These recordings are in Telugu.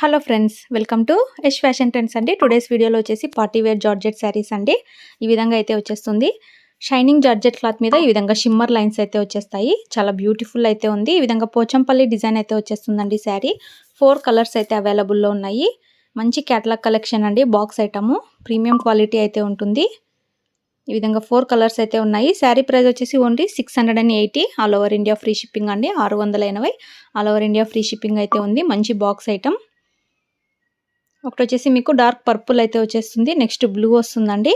Hello friends, welcome to Yash fashion trends అండి. టుడేస్ వీడియోలో వచ్చేసి పార్టీ వేర్ జార్జెట్ శారీస్ అండి. ఈ విధంగా అయితే వచ్చేస్తుంది. షైనింగ్ జార్జెట్ క్లాత్ మీద ఈ విధంగా షిమ్మర్ లైన్స్ అయితే వచ్చేస్తాయి. చాలా బ్యూటిఫుల్ అయితే ఉంది. ఈ విధంగా పోచంపల్లి డిజైన్ అయితే వచ్చేస్తుందండి శారీ. 4 కలర్స్ అయితే అవైలబుల్లో ఉన్నాయి. మంచి క్యాటలాగ్ కలెక్షన్ అండి. బాక్స్ ఐటము ప్రీమియం క్వాలిటీ అయితే ఉంటుంది. ఈ విధంగా 4 కలర్స్ అయితే ఉన్నాయి. శారీ ప్రైస్ వచ్చేసి only 680. All over India free shipping అండి. 680 all over India free shipping అయితే ఉంది. మంచి బాక్స్ ఐటమ్. ఒకటి వచ్చేసి మీకు డార్క్ పర్పుల్ అయితే వచ్చేస్తుంది. నెక్స్ట్ బ్లూ వస్తుందండి.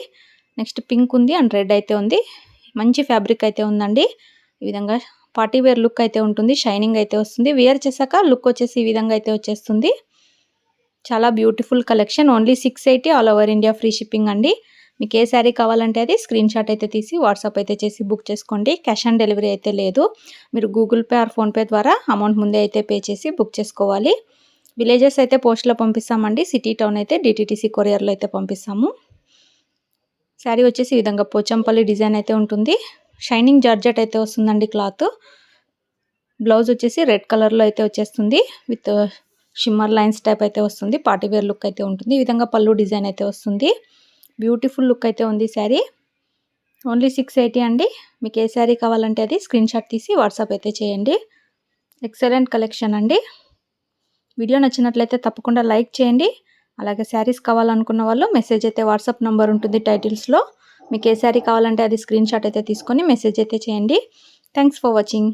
నెక్స్ట్ పింక్ ఉంది అండ్ రెడ్ అయితే ఉంది. మంచి ఫ్యాబ్రిక్ అయితే ఉందండి. ఈ విధంగా పార్టీ వేర్ లుక్ అయితే ఉంటుంది. షైనింగ్ అయితే వస్తుంది. వేర్ చేశాక లుక్ వచ్చేసి ఈ విధంగా అయితే వచ్చేస్తుంది. చాలా beautiful collection. Only 680 all over India free shipping అండి. మీకు ఏ శారీ కావాలంటే అది స్క్రీన్ షాట్ అయితే తీసి వాట్సాప్ అయితే చేసి బుక్ చేసుకోండి. క్యాష్ ఆన్ డెలివరీ అయితే లేదు. మీరు గూగుల్ పే ఆర్ ఫోన్పే ద్వారా అమౌంట్ ముందే అయితే పే చేసి బుక్ చేసుకోవాలి. విలేజెస్ అయితే పోస్ట్లో పంపిస్తామండి. సిటీ టౌన్ అయితే డిటీటీసీ కొరియర్లో అయితే పంపిస్తాము. శారీ వచ్చేసి ఈ విధంగా పోచంపల్లి డిజైన్ అయితే ఉంటుంది. షైనింగ్ జార్జెట్ అయితే వస్తుందండి క్లాత్. బ్లౌజ్ వచ్చేసి రెడ్ కలర్లో అయితే వచ్చేస్తుంది. విత్ షిమ్మర్ లైన్స్ టైప్ అయితే వస్తుంది. పార్టీ వేర్ లుక్ అయితే ఉంటుంది. ఈ విధంగా పళ్ళు డిజైన్ అయితే వస్తుంది. బ్యూటిఫుల్ లుక్ అయితే ఉంది శారీ. ఓన్లీ 680 అండి. మీకు ఏ శారీ కావాలంటే అది స్క్రీన్ షాట్ తీసి వాట్సాప్ అయితే చేయండి. ఎక్సలెంట్ కలెక్షన్ అండి. వీడియో నచ్చినట్లయితే తప్పకుండా లైక్ చేయండి. అలాగే శారీస్ కావాలనుకున్న వాళ్ళు మెసేజ్ అయితే వాట్సాప్ నెంబర్ ఉంటుంది టైటిల్స్లో. మీకు ఏ శారీ కావాలంటే అది స్క్రీన్ షాట్ అయితే తీసుకొని మెసేజ్ అయితే చేయండి. Thanks for watching.